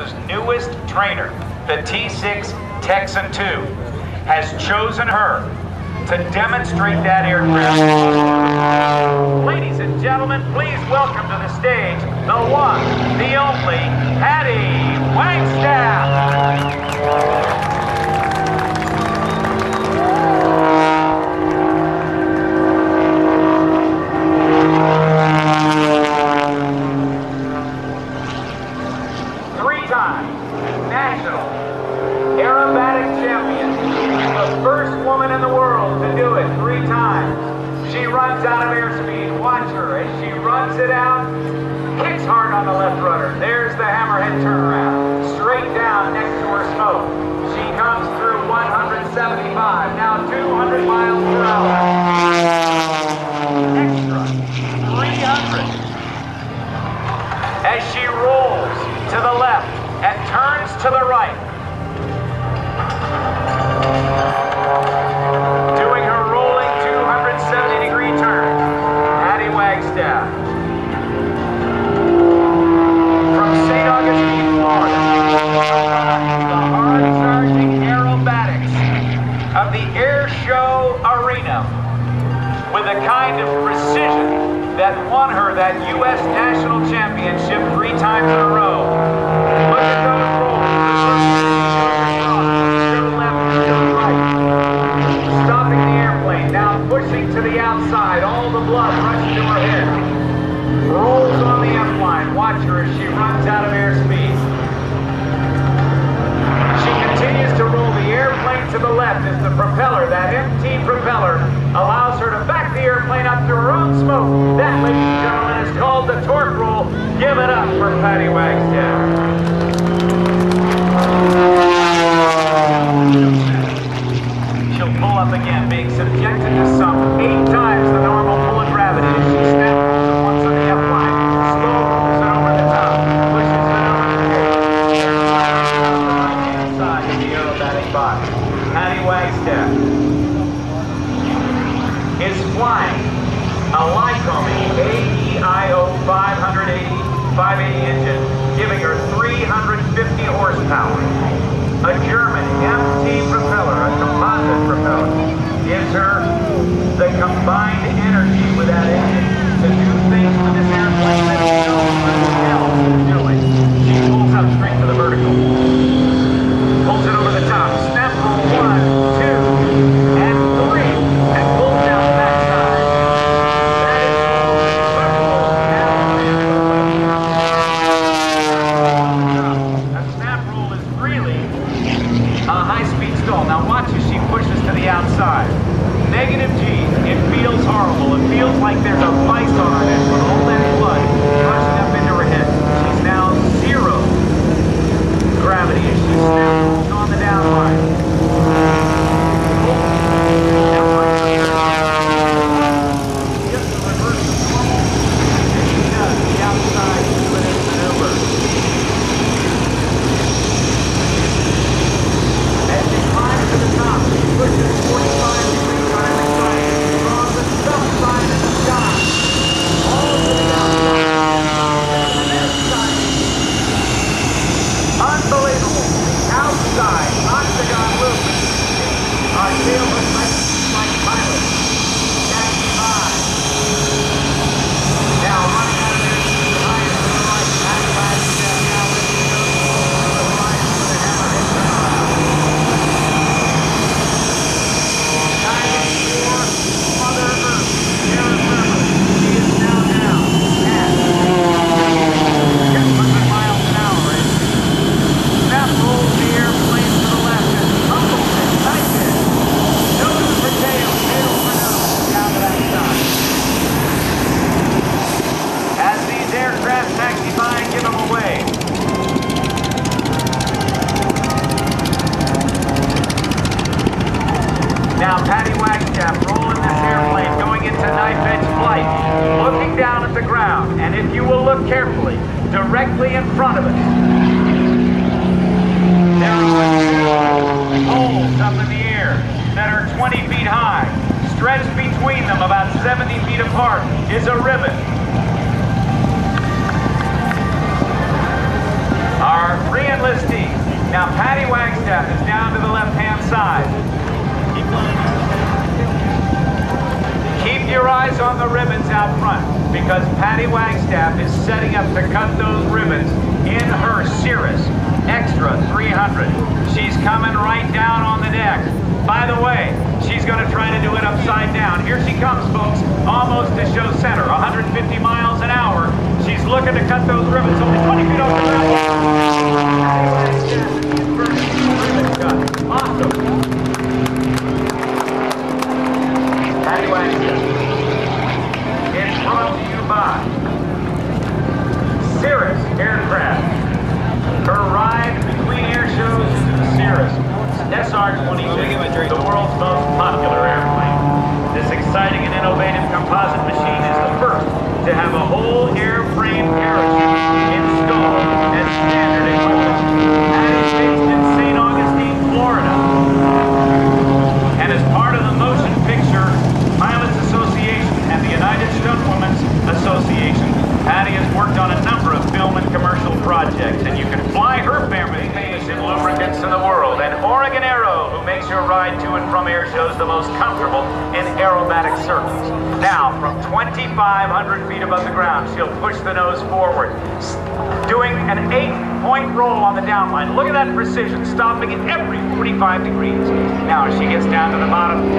Cirrus's newest trainer, the T6 Texan II, has chosen her to demonstrate that aircraft. Ladies and gentlemen, please welcome to the stage the one, the only, Patty Wagstaff. 3-time national aerobatic champion, the first woman in the world to do it 3 times. She runs out of airspeed. Watch her as she runs it out, kicks hard on the left rudder. There's the hammerhead turnaround, straight down next to her smoke. She comes through 175, now 200 miles per hour. Extra, 300. As she rolls to the left and turns to the right. Doing her rolling 270-degree turn, Patty Wagstaff. From St. Augustine, Florida, the hard-charging aerobatics of the air show arena with a kind of precision that won her that U.S. National Championship 3 times in a row. Look at those rolls. To the left and to the right. Stopping the airplane, now pushing to the outside. All the blood rushing to her head. Rolls on the F-line. Watch her as she runs out of airspeed. She continues to roll the airplane to the left as the propeller, that MT propeller, allows her to back the airplane up to her own smoke. That, ladies and gentlemen, is called the torque roll. Give it up for Patty Wagstaff. She'll pull up again, being subjected to some 8 times the normal pull of gravity as she snaps it once on the F-line. Slow rolls it over the top, pushes it over the tail. The right-hand side of the aerobatic box. Patty Wagstaff is flying a Lycoming AEIO 580 engine, giving her 350 horsepower. A German MT propeller, a composite propeller, gives her the combined energy with that engine to do things with this airplane that nobody else is doing. She pulls up straight to the vertical. Pulls it over the top. Snap roll 1, 2, and 3. And pulls down the backside. That is a snap roll is really a high-speed stall. Now watch as she pushes to the outside. Negative G. It feels horrible. It feels like there's a vice on her neck with all that blood rushing up into her head. She's now 0 gravity as she snaps on the down line. Just the reverse of normal. And she does the outside split maneuver. As she climbs to the top, she pushes 45-degree driving right, draws a stop sign in the sky. All to the outside. And this side. Unbelievable. Outside, octagon loop. Our tail looks like pilot. Catching high. Now running out of there, high to the right. Patty Wagstaff now lifting those balls to the right with the hammerhead turnaround. Diving for Mother Earth. Terra Firma. She is now down at 600 miles an hour. Snap rolls the airplane to the left and tumbles it tight in. Wagstaff is down to the left-hand side. Keep your eyes on the ribbons out front, because Patty Wagstaff is setting up to cut those ribbons in her Cirrus Extra 300. She's coming right down on the deck. By the way, she's going to try to do it upside down. Here she comes, folks, almost to show center, 150 miles an hour. She's looking to cut those ribbons, only 20 feet off the ground. Awesome. Patty Wagstaff. It's brought to you by Cirrus Aircraft. Her ride between air shows is in the Cirrus SR-26, the world's most popular airplane. This exciting and innovative composite machine is the first to have a whole airframe parachute installed as standard equipment. And it's based in St. Augustine, Florida. And as part of the Motion Picture Pilots Association and the United Stuntwomen's Association, Patty has worked on a number of film and commercial projects, and you can fly her family famous in lubricants in the world. And Oregon Aero, who makes your ride to and from air shows the most comfortable in aerobatic circles. Now, from 2,500 feet above the ground, she'll push the nose forward, doing an 8-point roll on the downline. Look at that precision, stopping at every 45 degrees. Now, as she gets down to the bottom,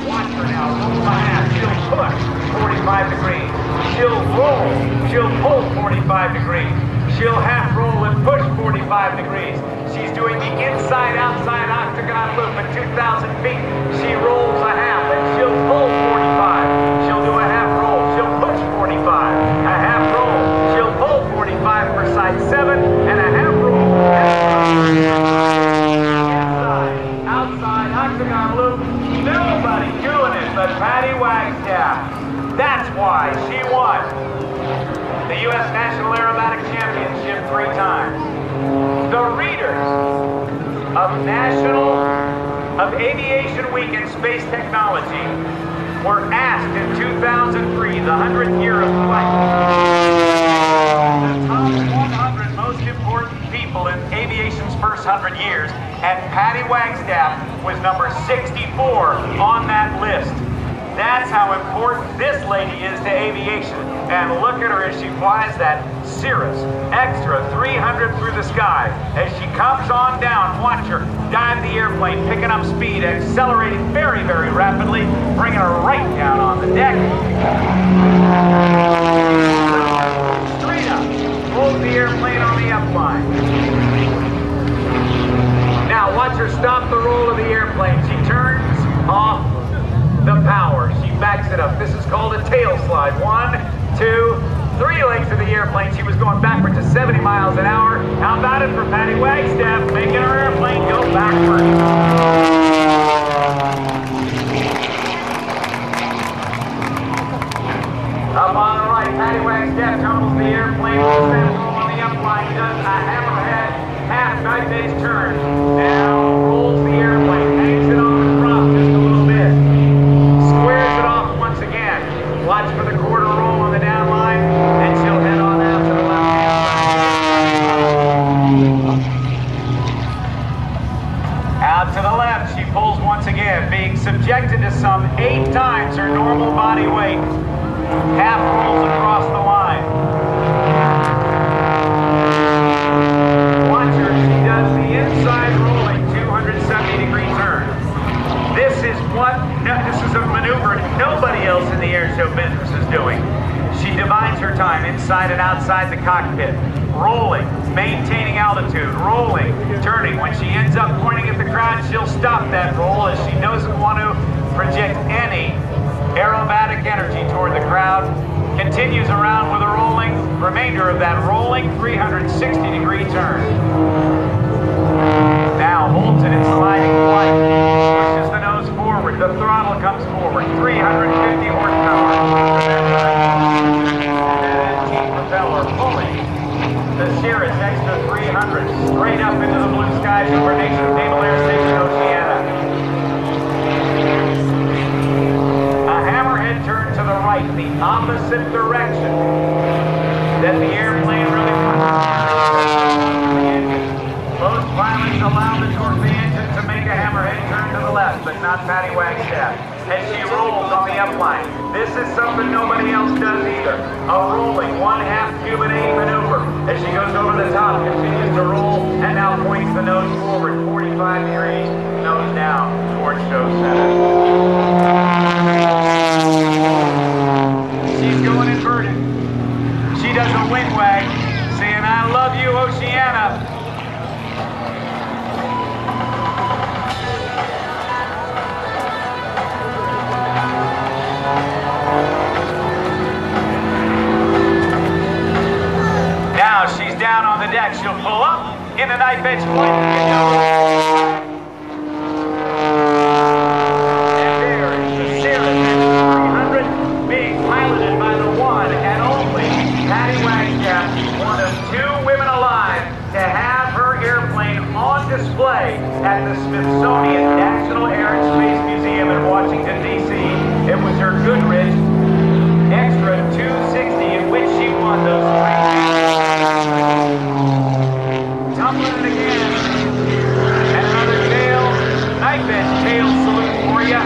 watch her now, roll the half. She'll push 45 degrees. She'll roll. She'll pull 45 degrees. She'll half roll and push 45 degrees. She's doing the inside-outside octagon loop at 2,000 feet. She rolls a half and she'll pull 45. She'll do a half roll. She'll push 45. A half roll. She'll pull 45 for side 7 and a half roll. Inside, outside, octagon loop. Nobody doing it but Patty Wagstaff. That's why she won the U.S. National Aerobatic Championship 3 times. The readers of Aviation Week in Space Technology were asked in 2003, the 100th year of flight, the top 100 most important people in aviation's first 100 years, and Patty Wagstaff was number 64 on that list. That's how important this lady is to aviation. And look at her as she flies that Cirrus Extra 300 through the sky. As she comes on down, watch her dive the airplane, picking up speed, accelerating very, very rapidly, bringing her right down on the deck. Straight up, pulls the airplane on the upline. Now watch her stop the roll of the airplane. She turns off the power. She backs it up. This is called a tail slide. 1, 2, 3 legs of the airplane. She was going backward to 70 miles an hour. How about it for Patty Wagstaff, making her airplane go backward? Up on the right, Patty Wagstaff tumbles the airplane, pulls that roll on the upline, does a hammerhead, half side base turn. Now rolls the airplane, hangs it on the prop just a little bit. Squares it off once again. Watch for the quarter roll on the downline, and she'll head on out to the left-hand side. Out to the left, she pulls once again, being subjected to some 8 times her normal body weight. Half rolls across the line. Watch her, she does the inside rolling 270-degree turn. This is a maneuver nobody else in the air show business is doing. She divides her time inside and outside the cockpit, rolling, maintaining altitude, rolling, turning. When she ends up pointing at the crowd, she'll stop that roll as she doesn't want to project any aerobatic energy toward the crowd. Continues around with a rolling, remainder of that rolling 360-degree turn. Now holds it in sliding flight, pushes the nose forward, the throttle comes forward, 350 horsepower. And propeller pulling the Cirrus Extra 300 straight up into the blue skies over Naval Air Station Oceana. A hammerhead turn to the right, the opposite direction that the airplane really wants. about Patty Wagstaff as she rolls on the upline. This is something nobody else does either. A rolling one-half Cuban A maneuver as she goes over the top, continues to roll, and now points the nose forward 45 degrees, nose down towards show center. She's going inverted. She does a wing wag, saying, "I love you, Oceana." Now she's down on the deck. She'll pull up in a knife edge flight and get down. And there is the Cirrus Extra 300 being piloted by the one and only Patty Wagstaff, one of 2 women alive to have her airplane on display at the Smithsonian National Air and Space Museum in Washington, D.C. It was her Goodrich Extra 260 in which she won those 3. Tumbling it again. And another tail, knife edge tail salute for you.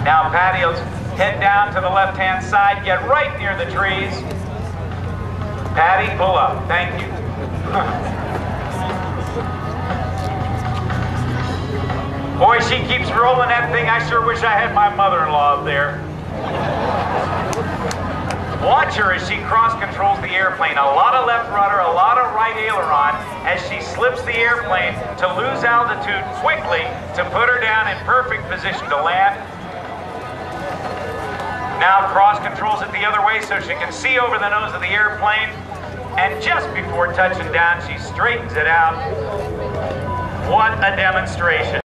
Now Patty will head down to the left-hand side, get right near the trees. Patty, pull up. Thank you. Boy, she keeps rolling that thing. I sure wish I had my mother-in-law up there. Watch her as she cross-controls the airplane. A lot of left rudder, a lot of right aileron as she slips the airplane to lose altitude quickly to put her down in perfect position to land. Now cross-controls it the other way so she can see over the nose of the airplane. And just before touching down, she straightens it out. What a demonstration.